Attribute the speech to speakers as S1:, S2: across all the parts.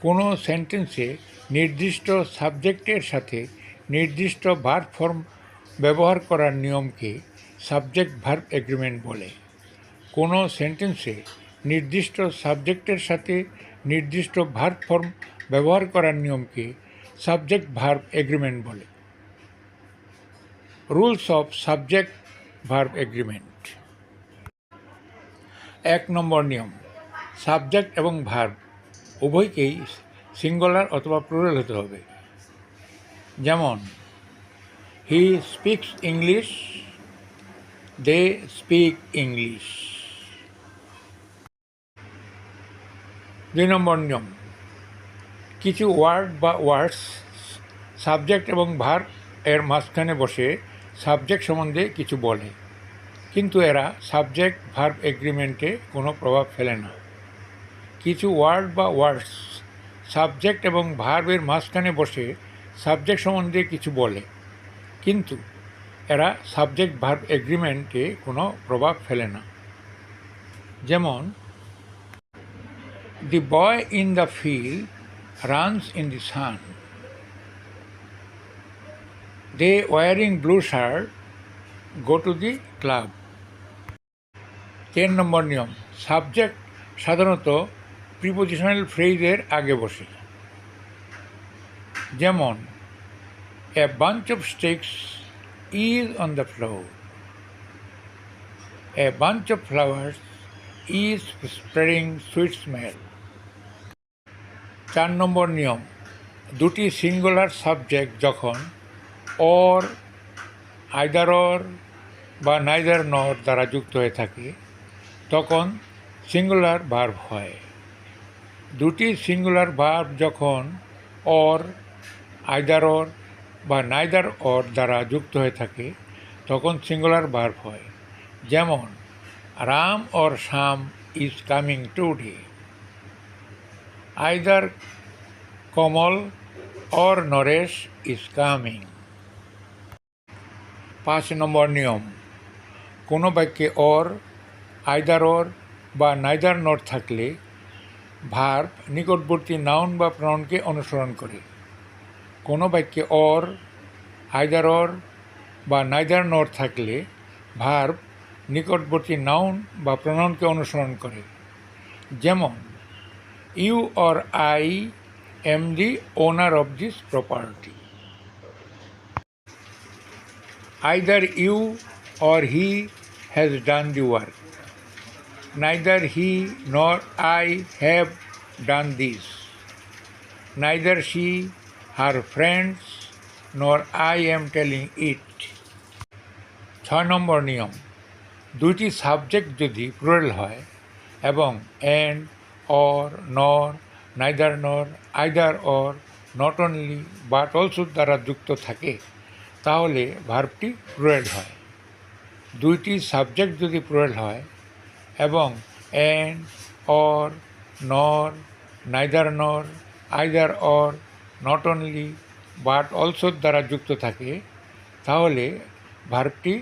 S1: কোনো সেন্টেন্সে নির্দিষ্ট সাবজেক্টের সাথে নির্দিষ্ট ভার্ব ফর্ম ব্যবহার করার নিয়মকে সাবজেক্ট ভার্ব এগ্রিমেন্ট বলে। কোনো সেন্টেন্সে নির্দিষ্ট সাবজেক্টের সাথে নির্দিষ্ট ভার্ব ফর্ম ব্যবহার করার নিয়মকে সাবজেক্ট ভার্ব এগ্রিমেন্ট বলে। Rules of subject verb agreement. 1 নম্বর নিয়ম, সাবজেক্ট এবং ভার্ব উভয়কেই সিঙ্গুলার অথবা প্লুরাল হতে হবে। যেমন, he speaks English, they speak English. 2 নম্বর নিয়ম, কিছু ওয়ার্ড বা ওয়ার্ডস সাবজেক্ট এবং ভার্ব এর মাঝখানে বসে সাবজেক্ট সম্বন্ধে কিছু বলে, কিন্তু এরা সাবজেক্ট ভার্ব এগ্রিমেন্টে কোনো প্রভাব ফেলে না। কিছু ওয়ার্ড বা ওয়ার্ডস সাবজেক্ট এবং ভার্বের মাঝখানে বসে সাবজেক্ট সম্বন্ধে কিছু বলে, কিন্তু এরা সাবজেক্ট ভার্ব এগ্রিমেন্টে কোনো প্রভাব ফেলে না। যেমন, the boy in the field runs in the sun, they wearing blue shirt go to the club. 3 number নিয়ম, সাবজেক্ট সাধারণত প্রিপোজিশনাল ফ্রেজের আগে বসে। যেমন, a bunch of sticks is on the floor, a bunch of flowers is spreading sweet smell. 4 number নিয়ম, দুটি singular subject যখন or, either or বা নাইদার নর দ্বারা যুক্ত হয়ে থাকে তখন সিঙ্গুলার ভার্ব হয়। দুটি সিঙ্গুলার ভার্ব যখন অর, আইদার অর বা নাইদার অর দ্বারা যুক্ত হয়ে থাকে তখন সিঙ্গুলার ভার্ব হয়। যেমন, Ram or Shyam is coming today, either Kamal or Naresh is coming. 5 নম্বর নিয়ম, কোনো বাক্যে অর, আইদার অর বা নাইদার নর থাকলে ভার্ব নিকটবর্তী নাউন বা প্রনাউনকে অনুসরণ করে। কোনো বাক্যে অর, আইদার অর বা নাইদার নর থাকলে ভার্ব নিকটবর্তী নাউন বা প্রনাউনকে অনুসরণ করে। যেমন, you or I am the owner of this property, either you or he has done the work, neither he nor I have done this, neither she, her friends, nor I am telling it। 6 নম্বর নিয়ম, দুইটি subject যদি plural হয় এবং and, or, nor, neither nor, either or, not only, but also দ্বারা যুক্ত থাকে তাহলে ভার্বটি প্লুরাল হয়। দুইটি সাবজেক্ট যদি প্লুরাল হয় এবং and, or, nor, neither nor, either or, not only, but also দ্বারা যুক্ত থাকে তাহলে ভার্বটি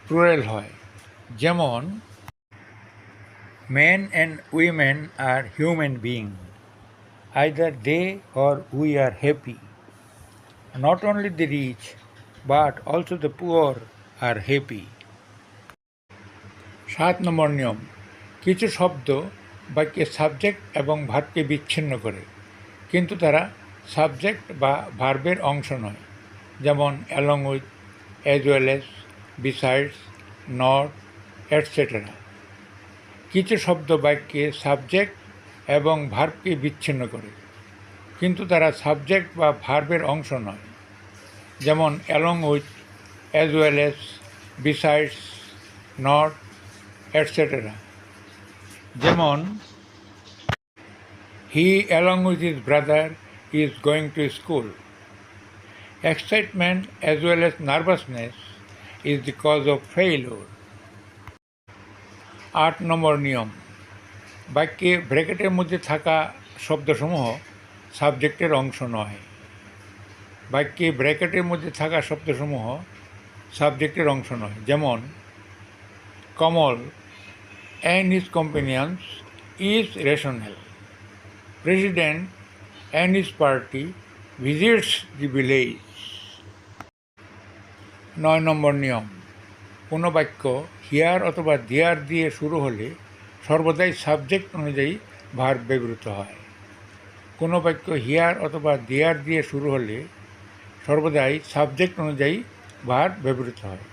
S1: প্লুরাল হয়। যেমন, men and women are human being, either they or we are happy, not only the rich but also the poor are happy. 7 নম্বর নিয়ম, কিছু শব্দ বাক্যে সাবজেক্ট এবং ভার্বকে বিচ্ছিন্ন করে, কিন্তু তারা সাবজেক্ট বা ভার্বের অংশ নয়। যেমন, along with, as well as, besides, not, etcetera. কিছু শব্দ বাক্যে সাবজেক্ট এবং ভার্বকে বিচ্ছিন্ন করে, কিন্তু তারা সাবজেক্ট বা ভার্বের অংশ নয়। যেমন, along with, as well as, besides, not, etcetera. যেমন, he along with his brother is going to school, excitement as well as nervousness is the cause of failure. 8 number নিয়ম, বাক্যে ব্র্যাকেটের মধ্যে থাকা শব্দসমূহ সাবজেক্টের অংশ নয়। বাক্যে ব্র্যাকেটের মধ্যে থাকা শব্দসমূহ সাবজেক্টের অংশ নয়। যেমন, কমল and his companions is rational, president and his party visits the village. 9 নম্বর নিয়ম, কোনো বাক্য হিয়ার অথবা দেয়ার দিয়ে শুরু হলে সর্বদাই সাবজেক্ট অনুযায়ী ভার্ব ব্যবহৃত হয়। কোনো বাক্য হিয়ার অথবা দেয়ার দিয়ে শুরু হলে সর্বদাই সাবজেক্ট অনুযায়ী ভার্ব ব্যবহৃত হয়।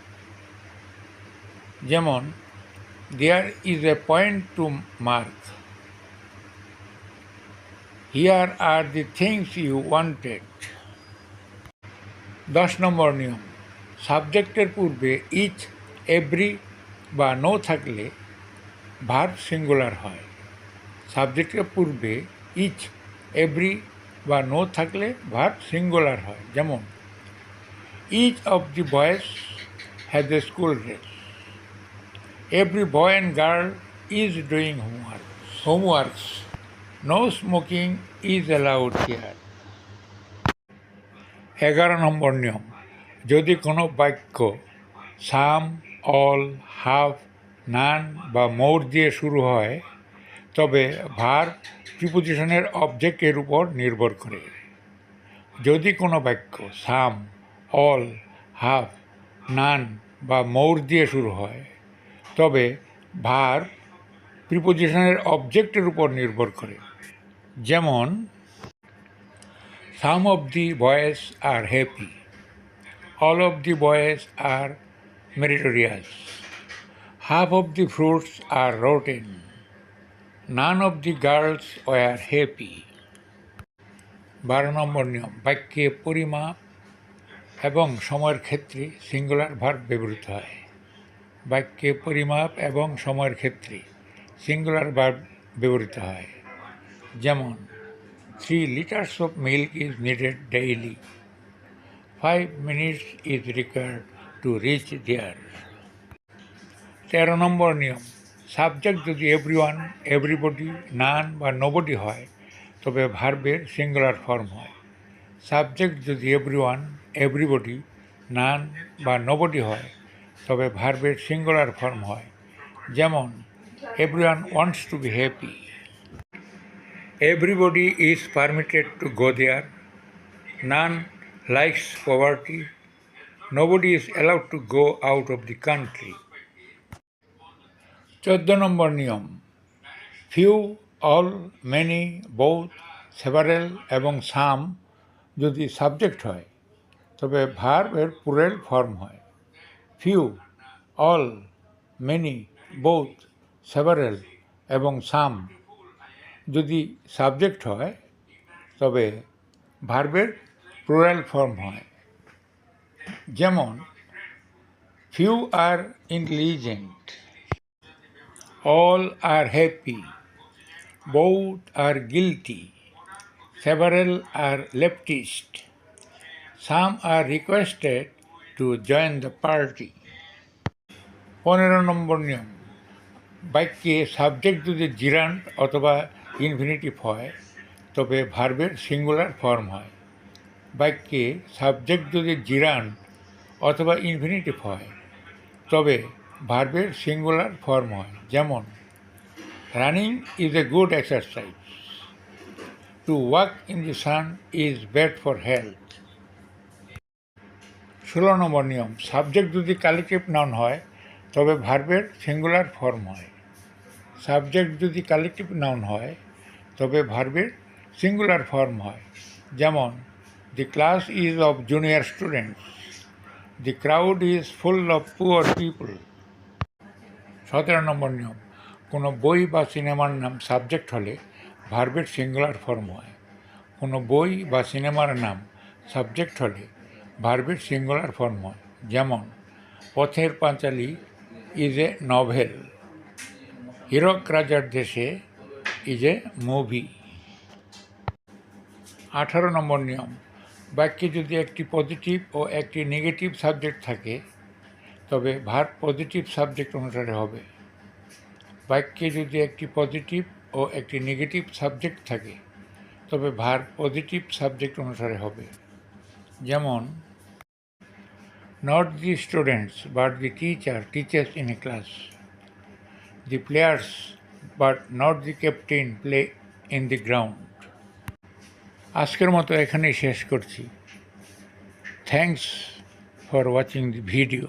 S1: যেমন, there is a point to mark, here are the things you wanted. 10 নম্বর নিয়ম, সাবজেক্টের পূর্বে ইচ, এভরি বা নো থাকলে ভার্ব সিঙ্গুলার হয়। সাবজেক্টের পূর্বে ইচ, এভরি বা নো থাকলে ভার্ব সিঙ্গুলার হয়। যেমন, each of the boys has a school dress, every boy and girl is doing homeworks, no smoking is allowed here. 11 নম্বর নিয়ম, যদি কোনো বাক্য সাম, অল, হাফ, নান বা মোর দিয়ে শুরু হয় তবে ভার্ব প্রিপোজিশনের অবজেক্টের উপর নির্ভর করে। যদি কোনো বাক্য সাম, অল, হাফ, নান বা মোর দিয়ে শুরু হয় তবে ভার্ব প্রিপোজিশনের অবজেক্টের উপর নির্ভর করে। যেমন, some of the boys are happy, all of the boys are meritorious, half of the fruits are rotten, none of the girls were happy. 12 নম্বর নিয়ম, বাক্যে পরিমাপ এবং সময়ের ক্ষেত্রে সিঙ্গুলার ভার্ব ব্যবহৃত হয়। বাক্যে পরিমাপ এবং সময়ের ক্ষেত্রে সিঙ্গুলার ভার্ব ব্যবহৃত হয়। যেমন, 3 liters of milk is needed daily, 5 minutes is required to reach there. 13 নম্বর নিয়ম, সাবজেক্ট যদি এভরিওয়ান, এভরিবডি, নান বা নোবডি হয় তবে ভার্বের সিঙ্গুলার ফর্ম হয়। সাবজেক্ট যদি এভরিওয়ান, এভরিবডি, নান বা নোবডি হয় তবে ভার্বের সিঙ্গুলার ফর্ম হয়। যেমন, everyone wants to be happy, everybody is permitted to go there, none likes poverty, nobody is allowed to go out of the country. 14 নম্বর নিয়ম, few, all, many, both, several এবং সাম যদি subject হয় তবে ভার্বের plural form হয়। Few, all, many, both, several এবং সাম যদি subject হয় তবে ভার্বের প্লুরাল ফর্ম হয়। যেমন, few are intelligent, all are happy, both are guilty, several are leftist, some are requested to join the party. 15 নম্বর নিয়ম, বাক্যে সাবজেক্ট যদি জিরান্ট অথবা ইনফিনিটিভ হয় তবে ভার্বের সিঙ্গুলার ফর্ম হয়। বাক্যে সাবজেক্ট যদি জিরান্ট অথবা ইনফিনিটিভ হয় তবে ভার্বের সিঙ্গুলার ফর্ম হয়। যেমন, running is a good exercise, to walk in the sun is bad for health. 16 নম্বর নিয়ম, সাবজেক্ট যদি কালেক্টিভ নাউন হয় তবে ভার্বের সিঙ্গুলার ফর্ম হয়। সাবজেক্ট যদি কালেক্টিভ নাউন হয় তবে ভার্বের সিঙ্গুলার ফর্ম হয়। যেমন, the class is of junior students, the crowd is full of poor people. 17 নম্বর নিয়ম, কোনো বই বা সিনেমার নাম সাবজেক্ট হলে ভার্বের সিঙ্গুলার ফর্ম হয়। কোনো বই বা সিনেমার নাম সাবজেক্ট হলে ভার্বের সিঙ্গুলার ফর্ম হয়। যেমন, Pather Panchali is a novel, হীরক রাজার দেশে ইজ এ মুভি। 18 নম্বর নিয়ম, বাক্যে যদি একটি পজিটিভ ও একটি নেগেটিভ সাবজেক্ট থাকে তবে ভার্ব পজিটিভ সাবজেক্ট অনুসারে হবে। বাক্যে যদি একটি পজিটিভ ও একটি নেগেটিভ সাবজেক্ট থাকে তবে ভার্ব পজিটিভ সাবজেক্ট অনুসারে হবে। যেমন, not the students but the teacher teaches in a class, the players but not the captain play in the ground. আজকের মতো এখানেই শেষ করছি। Thanks for watching the video.